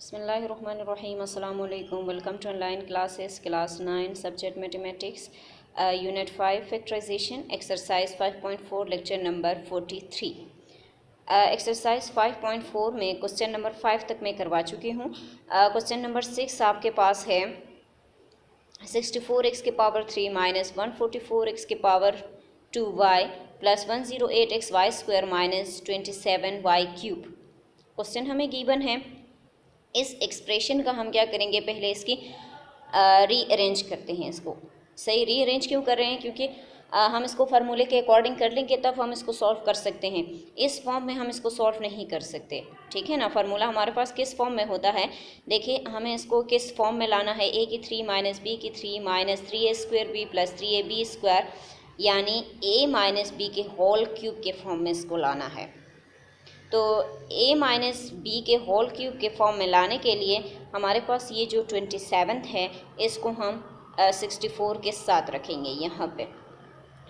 बिस्मिल्लाहिर्रहमानिर्रहीम अस्सलाम वालेकुम। Welcome to online classes class 9 subject mathematics unit 5 factorization exercise 5.4 lecture number 43। Exercise 5.4 में question number 5 तक मैं करवा चुकी हूँ। क्वेश्चन नंबर 6 आपके पास है 64x के पावर 3 माइनस 144x के power 2y plus 108xy² minus 27y cube. Question हमें गिवन है। इस एक्सप्रेशन का हम क्या करेंगे, पहले इसकी रीअरेंज करते हैं। इसको सही रीअरेंज क्यों कर रहे हैं, क्योंकि हम इसको फार्मूले के अकॉर्डिंग कर लेंगे तब हम इसको सॉल्व कर सकते हैं। इस फॉर्म में हम इसको सॉल्व नहीं कर सकते, ठीक है ना। फार्मूला हमारे पास किस फॉर्म में होता है, देखिए हमें इसको किस फॉर्म में लाना है। a की 3 माइनस बी की 3 minus 3a² b plus 3ab², यानी a माइनस बी के होल क्यूब के फॉर्म में इसको लाना है। तो a माइनस बी के होल क्यूब के फॉर्म में लाने के लिए हमारे पास ये जो 27 है इसको हम 64 के साथ रखेंगे यहाँ पे,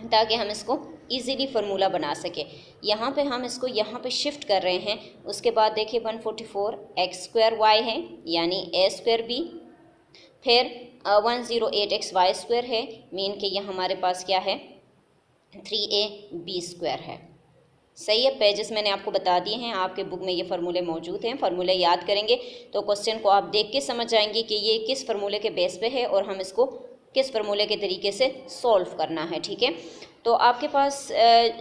ताकि हम इसको इजीली फार्मूला बना सके। यहाँ पे हम इसको यहाँ पे शिफ्ट कर रहे हैं। उसके बाद देखिए 144x² है यानी a²b, फिर 108xy² है, मीन के यहाँ हमारे पास क्या है 3ab² है। सही है। पेजेस मैंने आपको बता दिए हैं, आपके बुक में ये फार्मूले मौजूद हैं। फार्मूले याद करेंगे तो क्वेश्चन को आप देख के समझ जाएंगे कि ये किस फार्मूले के बेस पे है और हम इसको किस फार्मूले के तरीके से सॉल्व करना है, ठीक है। तो आपके पास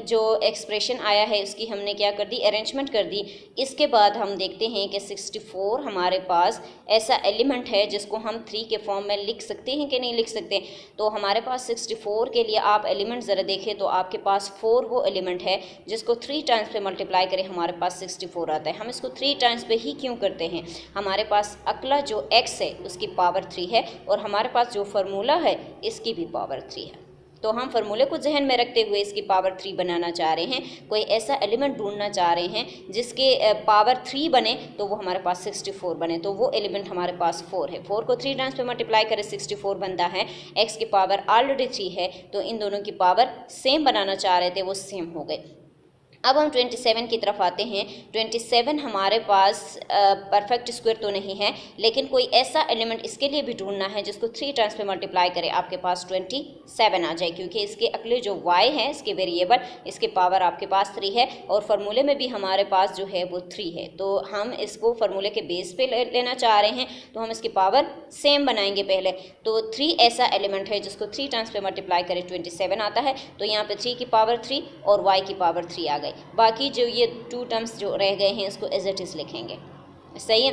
जो एक्सप्रेशन आया है उसकी हमने क्या कर दी, अरेंजमेंट कर दी। इसके बाद हम देखते हैं कि 64 हमारे पास ऐसा एलिमेंट है जिसको हम 3 के फॉर्म में लिख सकते हैं कि नहीं लिख सकते। तो हमारे पास 64 के लिए आप एलिमेंट ज़रा देखें तो आपके पास 4 वो एलिमेंट है जिसको 3 टाइम्स पे मल्टीप्लाई करें हमारे पास 64 आता है। हम इसको 3 टाइम्स पे ही क्यों करते हैं, हमारे पास अगला जो x है उसकी पावर 3 है और हमारे पास जो फार्मूला है इसकी भी पावर 3 है। तो हम फार्मूले को जहन में रखते हुए इसकी पावर 3 बनाना चाह रहे हैं। कोई ऐसा एलिमेंट ढूंढना चाह रहे हैं जिसके पावर 3 बने तो वो हमारे पास 64 बने। तो वो एलिमेंट हमारे पास 4 है। 4 को 3 टाइम्स पे मल्टीप्लाई करें 64 बनता है। x की पावर ऑलरेडी 3 है तो इन दोनों की पावर सेम बनाना चाह रहे थे, वो सेम हो गए। अब हम 27 की तरफ आते हैं। 27 हमारे पास परफेक्ट स्क्वायर तो नहीं है, लेकिन कोई ऐसा एलिमेंट इसके लिए भी ढूंढना है जिसको 3 टाइम्स पे मल्टीप्लाई करें आपके पास 27 आ जाए, क्योंकि इसके अगले जो y है इसके वेरिएबल, इसके पावर आपके पास 3 है और फार्मूले में भी हमारे पास जो है वो 3 है। तो हम इसको फार्मूले के बेस पे लेना चाह रहे हैं तो हम इसकी पावर सेम बनाएंगे पहले। तो 3 ऐसा एलिमेंट है जिसको 3 टाइम्स पे मल्टीप्लाई करें 27 आता है। तो यहाँ पे 3 की पावर 3 और y की पावर 3 आ गई। बाकी जो ये 2 टर्म्स जो रह गए हैं इसको एज इट इज लिखेंगे। सही है।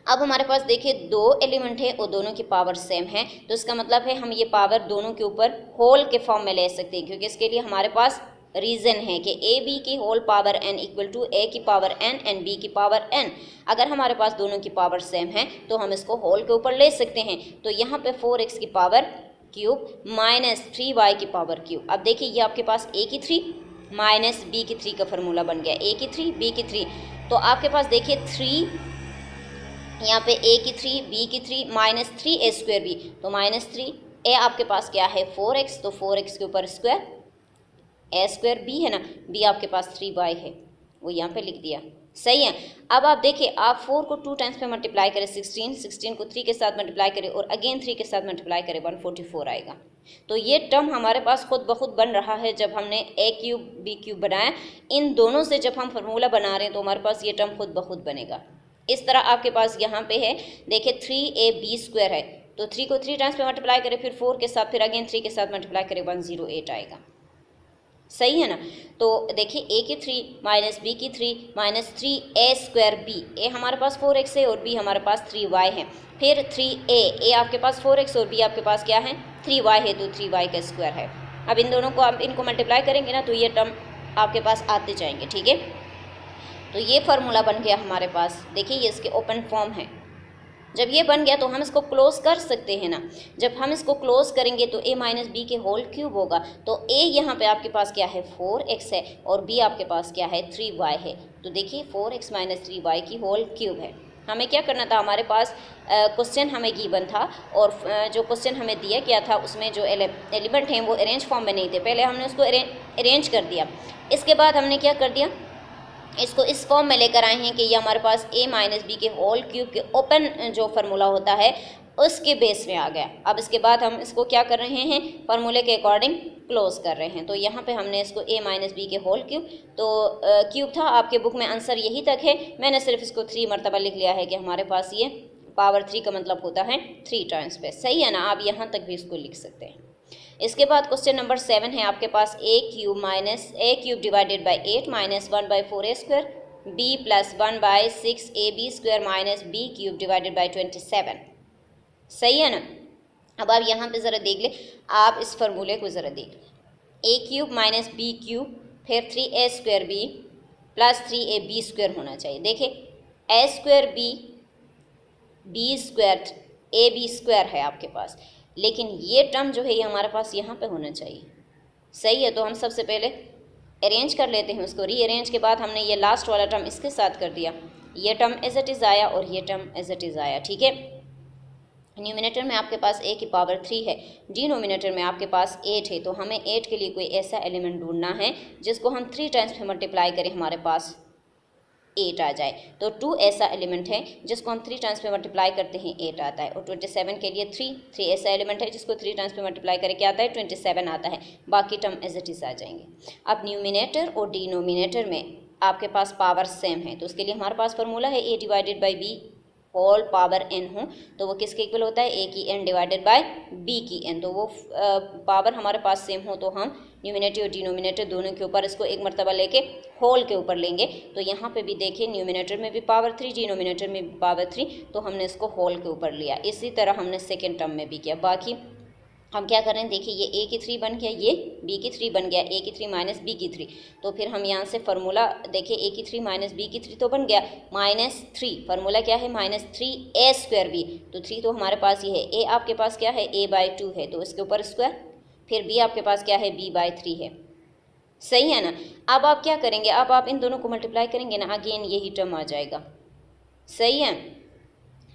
अब हमारे पास देखिए 2 एलिमेंट है और दोनों की पावर सेम है, तो इसका मतलब है हम ये पावर दोनों के ऊपर होल के फॉर्म में ले सकते हैं, क्योंकि इसके लिए हमारे पास रीज़न है कि ए बी की whole power n equal to a की पावर n एंड बी की पावर n। अगर हमारे पास दोनों की पावर सेम है तो हम इसको होल के ऊपर ले सकते हैं। तो यहाँ पे 4x की पावर क्यूब माइनस 3y की पावर क्यूब। अब देखिए ये आपके पास a की 3 माइनस बी की 3 का फार्मूला बन गया, a की 3 b की 3। तो आपके पास देखिए 3 यहाँ पे a की 3 b की 3 माइनस 3a²b, तो माइनस 3a आपके पास क्या है 4x, तो 4x के ऊपर स्क्वायर a²b है ना, b आपके पास 3y है, वो यहाँ पे लिख दिया। सही है। अब आप देखिए आप 4 को 2 टाइम्स पे मल्टीप्लाई करें 16 को 3 के साथ मल्टीप्लाई करें और अगेन 3 के साथ मल्टीप्लाई करें 144 आएगा। तो ये टर्म हमारे पास खुद ब खुद बन रहा है। जब हमने a³ b³ बनाया, इन दोनों से जब हम फार्मूला बना रहे हैं तो हमारे पास ये टर्म खुद ब खुद बनेगा। इस तरह आपके पास यहाँ पे है, देखिए 3ab² है, तो 3 को 3 टाइम्स पे मल्टीप्लाई करें, फिर 4 के साथ, फिर अगेन 3 के साथ मल्टीप्लाई करें 108 आएगा। सही है ना। तो देखिए a की 3 माइनस b की 3 माइनस 3a²b, a हमारे पास 4x है और b हमारे पास 3y है, फिर 3a आपके पास 4x और b आपके पास क्या है 3y है, तो 3y का स्क्वायर है। अब इन दोनों को आप इनको मल्टीप्लाई करेंगे ना तो ये टर्म आपके पास आते जाएंगे, ठीक है। तो ये फार्मूला बन गया हमारे पास। देखिए ये इसके ओपन फॉर्म है। जब ये बन गया तो हम इसको क्लोज कर सकते हैं ना। जब हम इसको क्लोज करेंगे तो a माइनस बी के होल क्यूब होगा, तो a यहाँ पे आपके पास क्या है 4x है और b आपके पास क्या है 3y है। तो देखिए 4x माइनस 3y की होल क्यूब है। हमें क्या करना था, हमारे पास क्वेश्चन हमें गिवन था और जो क्वेश्चन हमें दिया गया था उसमें जो एलिमेंट हैं वो अरेंज फॉर्म में नहीं थे। पहले हमने उसको अरेंज कर दिया, इसके बाद हमने क्या कर दिया इसको इस फॉर्म में लेकर आए हैं कि ये हमारे पास a माइनस बी के होल क्यूब के ओपन जो फार्मूला होता है उसके बेस में आ गया। अब इसके बाद हम इसको क्या कर रहे हैं, फार्मूले के अकॉर्डिंग क्लोज कर रहे हैं। तो यहाँ पे हमने इसको a माइनस बी के होल क्यूब, तो क्यूब था, आपके बुक में आंसर यही तक है, मैंने सिर्फ इसको 3 मरतबा लिख लिया है कि हमारे पास ये पावर 3 का मतलब होता है 3 टाइम्स पे। सही है ना, आप यहाँ तक भी इसको लिख सकते हैं। इसके बाद क्वेश्चन नंबर 7 है आपके पास a cube minus a cube divided by 8 minus 1 by 4 a square b plus 1 by 6 a b square minus b cube divided by 27। सही है ना। अब आप यहाँ पे ज़रा देख लें, आप इस फार्मूले को ज़रा देख लें, a cube minus b cube फिर 3a square b plus 3ab square होना चाहिए। देखिए a square b square ab square है आपके पास, लेकिन ये टर्म जो है ये हमारे पास यहाँ पे होना चाहिए। सही है, तो हम सबसे पहले अरेंज कर लेते हैं उसको। रीअरेंज के बाद हमने ये लास्ट वाला टर्म इसके साथ कर दिया, ये टर्म एज इट इज़ आया और ये टर्म एज इट इज़ आया। ठीक है, न्यूमिनेटर में आपके पास a की पावर 3 है, डिनोमिनेटर में आपके पास 8 है, तो हमें 8 के लिए कोई ऐसा एलिमेंट ढूंढना है जिसको हम 3 टाइम्स पे मल्टीप्लाई करें हमारे पास 8 आ जाए। तो 2 ऐसा एलिमेंट है जिसको हम 3 टाइम्स पे मल्टीप्लाई करते हैं 8 आता है, और 27 के लिए 3 ऐसा एलिमेंट है जिसको 3 टाइम्स पे मल्टीप्लाई करें क्या आता है 27 आता है। बाकी टर्म एज इट इज़ आ जाएंगे। अब न्यूमिनेटर और डिनोमिनेटर में आपके पास पावर सेम है, तो उसके लिए हमारे पास फार्मूला है a divided by B whole power n हो, तो वो किसके इक्वल होता है a की n डिवाइडेड बाय b की n। तो वो पावर हमारे पास सेम हो तो हम न्यूमिनेटर और डिनोमिनेटर दोनों के ऊपर इसको एक मरतबा लेके होल के ऊपर लेंगे। तो यहाँ पे भी देखिए न्यूमिनेटर में भी पावर 3 डिनोमिनेटर में भी पावर 3, तो हमने इसको होल के ऊपर लिया। इसी तरह हमने सेकेंड टर्म में भी किया। बाकी हम क्या कर रहे हैं, देखिए ये a की 3 बन गया, ये b की 3 बन गया, a की 3 माइनस b की 3, तो फिर हम यहाँ से फार्मूला देखिए a की 3 माइनस b की 3 तो बन गया -3। फार्मूला क्या है -3a स्क्वायर b, तो 3 तो हमारे पास ये है, a आपके पास क्या है a/2 है, तो इसके ऊपर स्क्वायर, फिर b आपके पास क्या है b/3 है। सही है ना। अब आप क्या करेंगे, अब आप इन दोनों को मल्टीप्लाई करेंगे ना, अगेन यही टर्म आ जाएगा। सही है,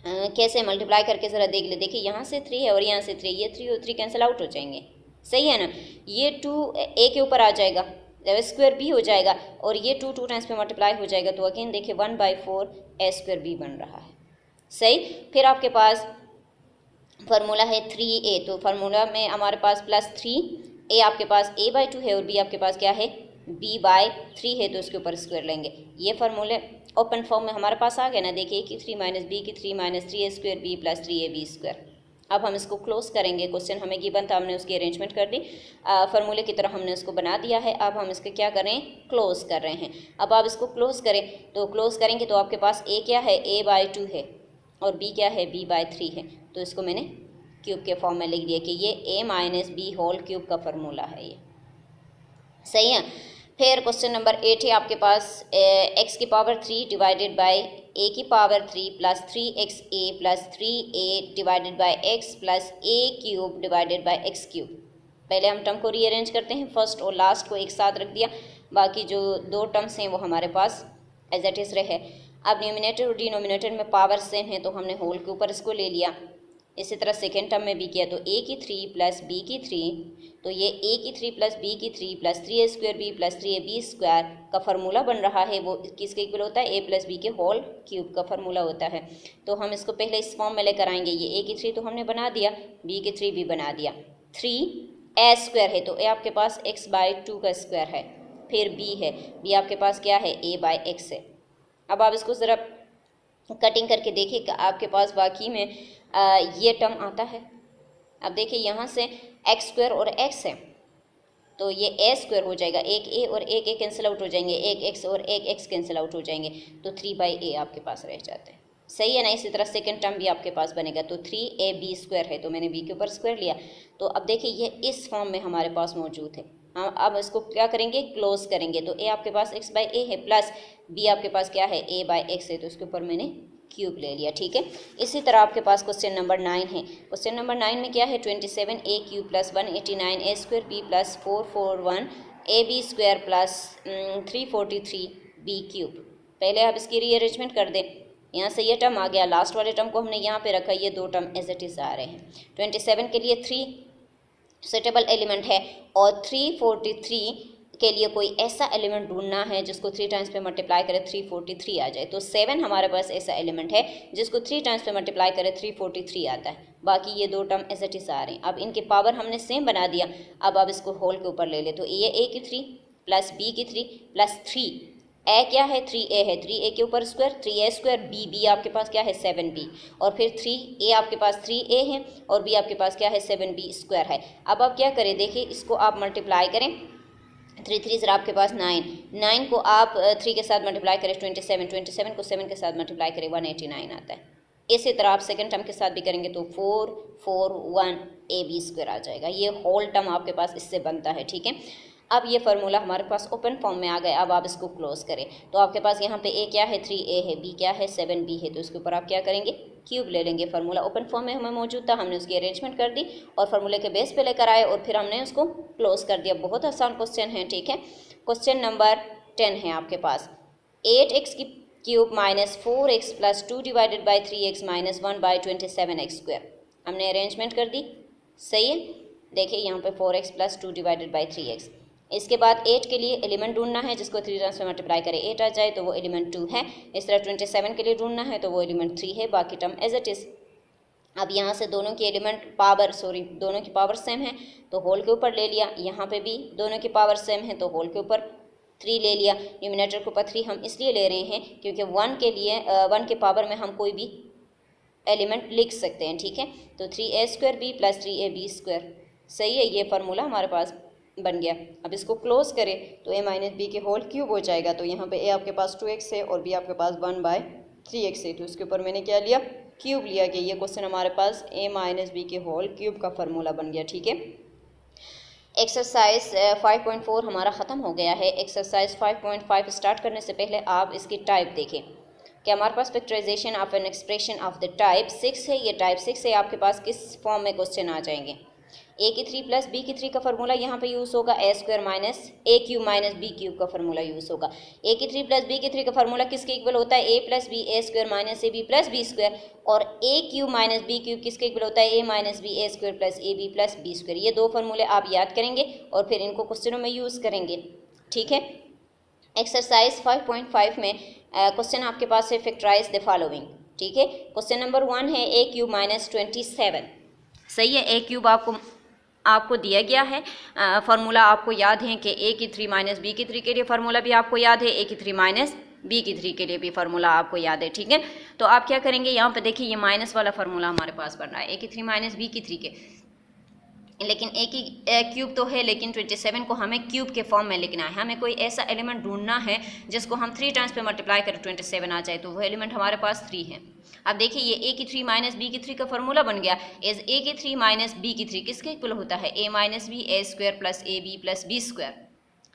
कैसे मल्टीप्लाई करके ज़रा देख ले। देखिए यहाँ से 3 है और यहाँ से 3, ये 3 और 3 कैंसिल आउट हो जाएंगे। सही है ना, ये 2 a के ऊपर आ जाएगा, स्क्वायर b हो जाएगा, और ये 2 टाइम्स पे मल्टीप्लाई हो जाएगा, तो अगेन देखिए 1/4 a स्क्वायर b बन रहा है। सही, फिर आपके पास फार्मूला है 3a, तो फार्मूला में हमारे पास +3a आपके पास a/2 है और b आपके पास क्या है b/3 है, तो इसके ऊपर स्क्वायर लेंगे। ये फार्मूले ओपन फॉर्म में हमारे पास आ गया ना। देखिए a की 3 माइनस b की 3 minus 3a square b plus 3ab square. अब हम इसको क्लोज करेंगे। क्वेश्चन हमें गिवन था, हमने उसकी अरेंजमेंट कर दी, फार्मूले की तरह हमने उसको बना दिया है। अब हम इसको क्या करें, क्लोज कर रहे हैं। अब आप इसको क्लोज करें, तो क्लोज करेंगे तो आपके पास a क्या है a/2 है और b क्या है b/3 है, तो इसको मैंने क्यूब के फॉर्म में लिख दिया कि ये a minus B whole cube का फार्मूला है ये। सही है। फिर क्वेश्चन नंबर 8 है आपके पास x की पावर 3 डिवाइडेड बाय a की power 3 plus 3xa plus 3a divided by x plus a cube divided by x cube. पहले हम टर्म को रीअरेंज करते हैं, फर्स्ट और लास्ट को एक साथ रख दिया, बाकी जो 2 टर्म्स हैं वो हमारे पास एज इट इज़ रहे। अब न्यूमिनेटर और डिनोमिनेटर में पावर सेम है, तो हमने होल के ऊपर इसको ले लिया। इसी तरह सेकेंड टर्म में भी किया, तो a की 3 प्लस b की 3, तो ये a की 3 प्लस b की 3 plus 3a square b plus 3ab square का फार्मूला बन रहा है, वो किसके इक्वल होता है a प्लस b के होल क्यूब का फार्मूला होता है। तो हम इसको पहले इस फॉर्म में लेकर आएंगे। ये a की 3 तो हमने बना दिया, b की 3 भी बना दिया, 3a स्क्वायर है तो a आपके पास x/2 का स्क्वायर है, फिर b है, b आपके पास क्या है a/x है। अब आप इसको ज़रा कटिंग करके देखिए कि आपके पास बाकी में ये टर्म आता है। अब देखिए यहाँ से एक्स स्क्वायर और एक्स है, तो ये ए स्क्वायर हो जाएगा, एक ए और एक ए कैंसिल आउट हो जाएंगे, एक एक्स और एक एक्स कैंसिल आउट हो जाएंगे, तो 3/a आपके पास रह जाता है। सही है ना। इसी तरह सेकंड टर्म भी आपके पास बनेगा, तो 3ab स्क्वायर है, तो मैंने b के ऊपर स्क्वायर लिया। तो अब देखिए ये इस फॉर्म में हमारे पास मौजूद है। हम अब इसको क्या करेंगे, क्लोज करेंगे, तो a आपके पास x/a है प्लस b आपके पास क्या है a/x है, तो इसके ऊपर मैंने क्यूब ले लिया। ठीक है। इसी तरह आपके पास क्वेश्चन नंबर 9 है। क्वेश्चन नंबर 9 में क्या है, 27a cube plus 189a square b plus 441ab square plus 343b cube. पहले आप इसकी रीअरेंजमेंट कर दें। यहाँ से ये टर्म आ गया, लास्ट वाले टर्म को हमने यहाँ पे रखा, ये 2 टर्म एज इट इज़ आ रहे हैं। 27 के लिए 3 सुटेबल एलिमेंट है और 343 के लिए कोई ऐसा एलिमेंट ढूंढना है जिसको 3 टाइम्स पे मल्टीप्लाई करे 343 आ जाए। तो 7 हमारे पास ऐसा एलिमेंट है जिसको 3 टाइम्स पे मल्टीप्लाई करे 343 आता है। बाकी ये दो टर्म एज इट इज आ रहे हैं। अब इनके पावर हमने सेम बना दिया। अब आप इसको होल के ऊपर ले ले तो ये a की 3 प्लस b की 3 प्लस 3 ए क्या है 3a है, 3a के ऊपर स्क्वायर 3a स्क्वायर, b आपके पास क्या है 7b, और फिर 3a आपके पास 3a है और b आपके पास क्या है 7b स्क्वायर है। अब आप क्या करें, देखिए इसको आप मल्टीप्लाई करें, 3 3 जरा आपके पास 9 को आप 3 के साथ मल्टीप्लाई करें 27 को 7 के साथ मल्टीप्लाई करें 189 आता है। इसी तरह आप सेकंड टर्म के साथ भी करेंगे तो 4 4 1 ab स्क्वायर आ जाएगा। ये होल टर्म आपके पास इससे बनता है, ठीक है। अब ये फार्मूला हमारे पास ओपन फॉर्म में आ गया। अब आप इसको क्लोज करें तो आपके पास यहाँ पे a क्या है 3a है, b क्या है 7b है, तो इसके ऊपर आप क्या करेंगे क्यूब ले लेंगे। फार्मूला ओपन फॉर्म में हमें मौजूद था, हमने उसकी अरेंजमेंट कर दी और फार्मूले के बेस पे लेकर आए और फिर हमने उसको क्लोज कर दिया। बहुत आसान क्वेश्चन है, ठीक है। क्वेश्चन नंबर 10 है आपके पास, 8x की cube minus 4x plus 2 divided by 3x minus 1 by 27x square. हमने अरेंजमेंट कर दी, सही है। देखिए यहाँ पे 4x plus 2 divided by 3x। इसके बाद 8 के लिए एलिमेंट ढूंढना है जिसको 3 टाइम्स में मल्टीप्लाई करें 8 आ जाए तो वो एलिमेंट 2 है। इस तरह 27 के लिए ढूंढना है तो वो एलिमेंट 3 है, बाकी टर्म एज इट इज़। अब यहाँ से दोनों की दोनों की पावर सेम है तो होल के ऊपर ले लिया। यहाँ पे भी दोनों की पावर सेम है तो होल के ऊपर 3 ले लिया। न्यूमिनेटर के ऊपर 3 हम इसलिए ले रहे हैं क्योंकि 1 के पावर में हम कोई भी एलिमेंट लिख सकते हैं, ठीक है। तो 3a square b plus 3ab square, सही है। ये फार्मूला हमारे पास बन गया। अब इसको क्लोज करें तो a माइनस बी के होल क्यूब हो जाएगा। तो यहाँ पे a आपके पास 2x है और b आपके पास 1/3x है, तो इसके ऊपर मैंने क्या लिया क्यूब लिया कि ये क्वेश्चन हमारे पास a माइनस बी के होल क्यूब का फार्मूला बन गया, ठीक है। एक्सरसाइज 5.4 हमारा ख़त्म हो गया है। एक्सरसाइज 5.5 स्टार्ट करने से पहले आप इसकी टाइप देखें कि हमारे पास factorization of an expression of the type 6 है। ये टाइप 6 है, आपके पास किस फॉर्म में क्वेश्चन आ जाएंगे। a की 3 प्लस b की 3 का फार्मूला यहाँ पे यूज़ होगा, a square minus a cube minus b cube का फार्मूला यूज़ होगा। a की 3 प्लस b की 3 का फार्मूला किसके इक्वल होता है, a plus B a square minus A B plus B square, और a cube minus b cube किसके इक्वल होता है, a minus B a square plus A B plus B square. ये दो फार्मूले आप याद करेंगे और फिर इनको क्वेश्चनों में यूज़ करेंगे, ठीक है। एक्सरसाइज 5.5 में क्वेश्चन आपके पास है फैक्टराइज द फॉलोइंग, ठीक है। क्वेश्चन नंबर 1 है a क्यूब माइनस 27, सही है। a क्यूब आपको दिया गया है। फार्मूला आपको याद है कि a की 3 माइनस बी की 3 के लिए फार्मूला भी आपको याद है, a की 3 माइनस बी की 3 के लिए भी फार्मूला आपको याद है, ठीक है। तो आप क्या करेंगे, यहाँ पे देखिए ये माइनस वाला फार्मूला हमारे पास बन रहा है a की 3 माइनस बी की 3 के, लेकिन a की क्यूब तो है लेकिन 27 को हमें क्यूब के फॉर्म में लिखना है। हमें कोई ऐसा एलिमेंट ढूंढना है जिसको हम 3 टाइम्स पे मल्टीप्लाई करें 27 आ जाए, तो वो एलिमेंट हमारे पास 3 है। अब देखिए ये a की 3 माइनस बी की 3 का फार्मूला बन गया। इज a की 3 माइनस बी की 3 किसके इक्वल होता है, a minus B a square plus A B plus B square,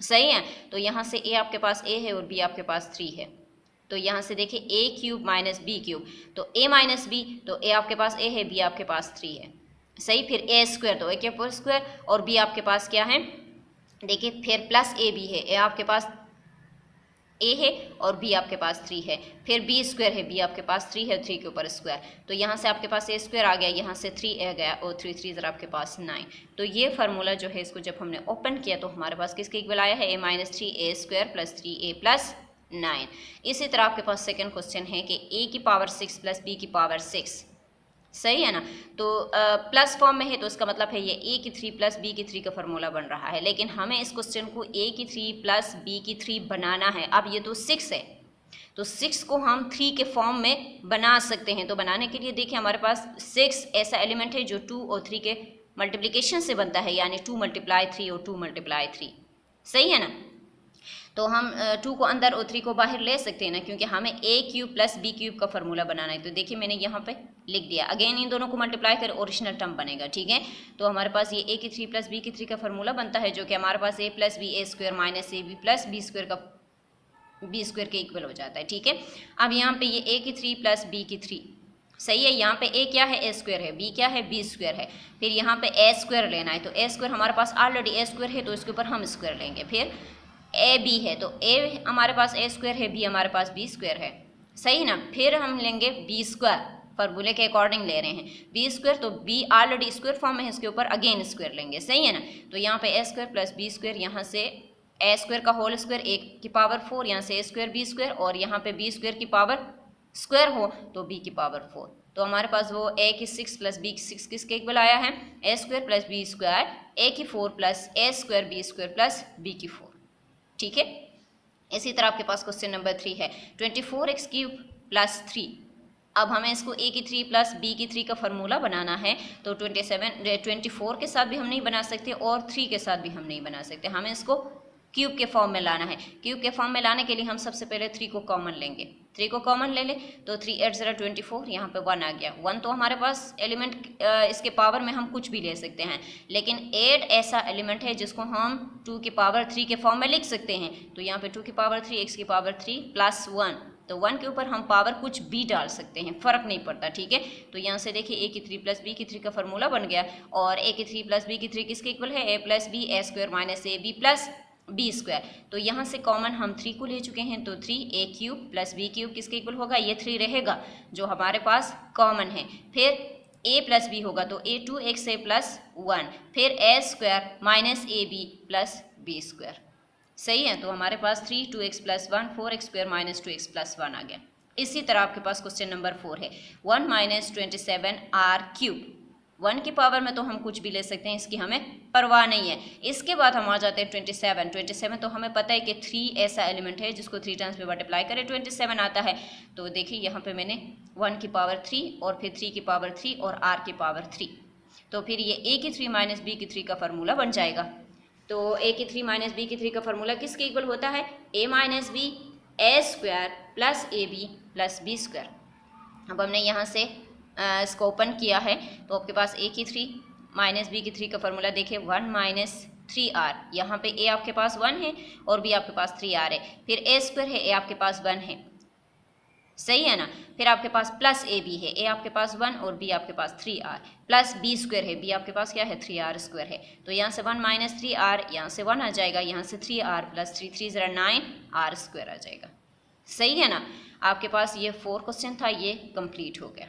सही है। तो यहाँ से a आपके पास a है और b आपके पास 3 है। तो यहाँ से देखिए a cube minus B cube, तो a माइनस बी, तो a आपके पास a है, b आपके पास 3 है, सही। फिर a स्क्वायर, तो a के ऊपर स्क्वायर, और b आपके पास क्या है, देखिए फिर प्लस ए बी है, a आपके पास a है और b आपके पास 3 है। फिर b स्क्वायर है, b आपके पास 3 है, 3 के ऊपर स्क्वायर, तो यहाँ से आपके पास a स्क्वायर आ गया, यहाँ से 3 आ गया और 3 3 जरा आपके पास 9। तो ये फार्मूला जो है इसको जब हमने ओपन किया तो हमारे पास किसके इक्वल आया है, a minus 3 a square plus 3a plus 9। इसी तरह आपके पास सेकंड क्वेश्चन है कि a की पावर 6 प्लस b की पावर 6, सही है ना। तो प्लस फॉर्म में है तो इसका मतलब है ये a की 3 प्लस b की 3 का फार्मूला बन रहा है, लेकिन हमें इस क्वेश्चन को a की 3 प्लस b की 3 बनाना है। अब ये तो 6 है, तो 6 को हम 3 के फॉर्म में बना सकते हैं। तो बनाने के लिए देखिए हमारे पास 6 ऐसा एलिमेंट है जो 2 और 3 के मल्टीप्लिकेशन से बनता है, यानी 2 मल्टीप्लाई 3 और 2 मल्टीप्लाई 3, सही है ना। तो हम 2 को अंदर और 3 को बाहर ले सकते हैं ना, क्योंकि हमें a cube plus b cube का फार्मूला बनाना है। तो देखिए मैंने यहाँ पे लिख दिया, अगेन इन दोनों को मल्टीप्लाई कर ओरिजिनल टर्म बनेगा, ठीक है। तो हमारे पास ये a की 3 प्लस b की 3 का फार्मूला बनता है, जो कि हमारे पास a plus B a square minus A B plus B square का बी स्क्वायर के इक्वल हो जाता है, ठीक है। अब यहाँ पे ये a की 3 प्लस b की 3, सही है। यहाँ पे a क्या है, a स्क्वायर है, b क्या है, b स्क्वायर है। फिर यहाँ पे a स्क्वायर लेना है, तो a स्क्वायर हमारे पास ऑलरेडी a स्क्वायर है तो इसके ऊपर हम स्क्वायर लेंगे। फिर ए बी है तो a हमारे पास a स्क्वायर है, b हमारे पास b स्क्वायर है, सही ना। फिर हम लेंगे b स्क्वायर, फार्मूले के अकॉर्डिंग ले रहे हैं b स्क्वायर, तो b ऑलरेडी स्क्वायर फॉर्म में है, इसके ऊपर अगेन स्क्वायर लेंगे, सही है ना। तो यहाँ पे a square plus b square, यहाँ से ए स्क्वायर का होल स्क्वायर ए की पावर 4, यहाँ से ए स्क्वायर बी स्क्वायर, और यहाँ पे बी स्क्वायर की पावर स्क्वायर हो तो बी की पावर 4। तो हमारे पास वो ए की 6 प्लस बी की 6 किसके इक्वल आया है, a square plus B square a की 4 plus a square b square plus b की 4। ठीक है। इसी तरह आपके पास क्वेश्चन नंबर 3 है 24x क्यूब प्लस 3। अब हमें इसको ए की 3 प्लस बी की 3 का फार्मूला बनाना है। तो 24 के साथ भी हम नहीं बना सकते और 3 के साथ भी हम नहीं बना सकते, हमें इसको क्यूब के फॉर्म में लाना है। क्यूब के फॉर्म में लाने के लिए हम सबसे पहले 3 को कॉमन लेंगे। 3 को कॉमन ले ले तो 3 8 ज़रा 24, यहाँ पे 1 आ गया। 1 तो हमारे पास एलिमेंट इसके पावर में हम कुछ भी ले सकते हैं, लेकिन 8 ऐसा एलिमेंट है जिसको हम 2 की पावर 3 के फॉर्म में लिख सकते हैं। तो यहाँ पे 2 की पावर 3 x की पावर 3 प्लस 1, तो 1 के ऊपर हम पावर कुछ भी डाल सकते हैं, फ़र्क नहीं पड़ता। ठीक है। तो यहाँ से देखिए ए की 3 प्लस बी की 3 का फार्मूला बन गया, और ए की 3 प्लस बी की 3 किसके इक्वल है, a plus b A square minus A B plus B square. तो यहाँ से कॉमन हम 3 को ले चुके हैं, तो 3 ए क्यूब प्लस बी क्यूब किसके इक्वल होगा, ये 3 रहेगा जो हमारे पास कॉमन है। फिर ए प्लस बी होगा तो ए 2x ए प्लस 1, फिर a square minus A B plus B square. सही है। तो हमारे पास 3 2x plus 1 4x square minus 2x plus 1 आ गया। इसी तरह आपके पास क्वेश्चन नंबर 4 है 1 माइनस 27 आर क्यूब। 1 की पावर में तो हम कुछ भी ले सकते हैं, इसकी हमें परवाह नहीं है। इसके बाद हम आ जाते हैं 27 तो हमें पता है कि 3 ऐसा एलिमेंट है जिसको 3 टाइम्स पे मल्टीप्लाई करें 27 आता है। तो देखिए यहाँ पे मैंने 1 की पावर 3 और फिर 3 की पावर 3 और r की पावर 3, तो फिर ये a की 3 माइनस बी की 3 का फार्मूला बन जाएगा। तो a की 3 माइनस बी की 3 का फार्मूला किसके इक्वल होता है, a minus B A square plus A B plus B square. अब हमने यहाँ से इसको ओपन किया है, तो आपके पास a की 3 माइनस बी की 3 का फार्मूला देखिए 1 माइनस 3r, यहाँ पे a आपके पास 1 है और b आपके पास 3r है, फिर a स्क्वायर है, a आपके पास 1 है, सही है ना। फिर आपके पास प्लस ए बी है, a आपके पास 1 और b आपके पास 3r, प्लस b स्क्वायर है, b आपके पास क्या है 3r स्क्वायर है। तो यहाँ से 1 माइनस 3r, यहाँ से 1 आ जाएगा, यहाँ से 3r प्लस 3 3 ज़रा 9r स्क्वायर आ जाएगा। सही है ना। आपके पास ये 4 क्वेश्चन था, ये कंप्लीट हो गया।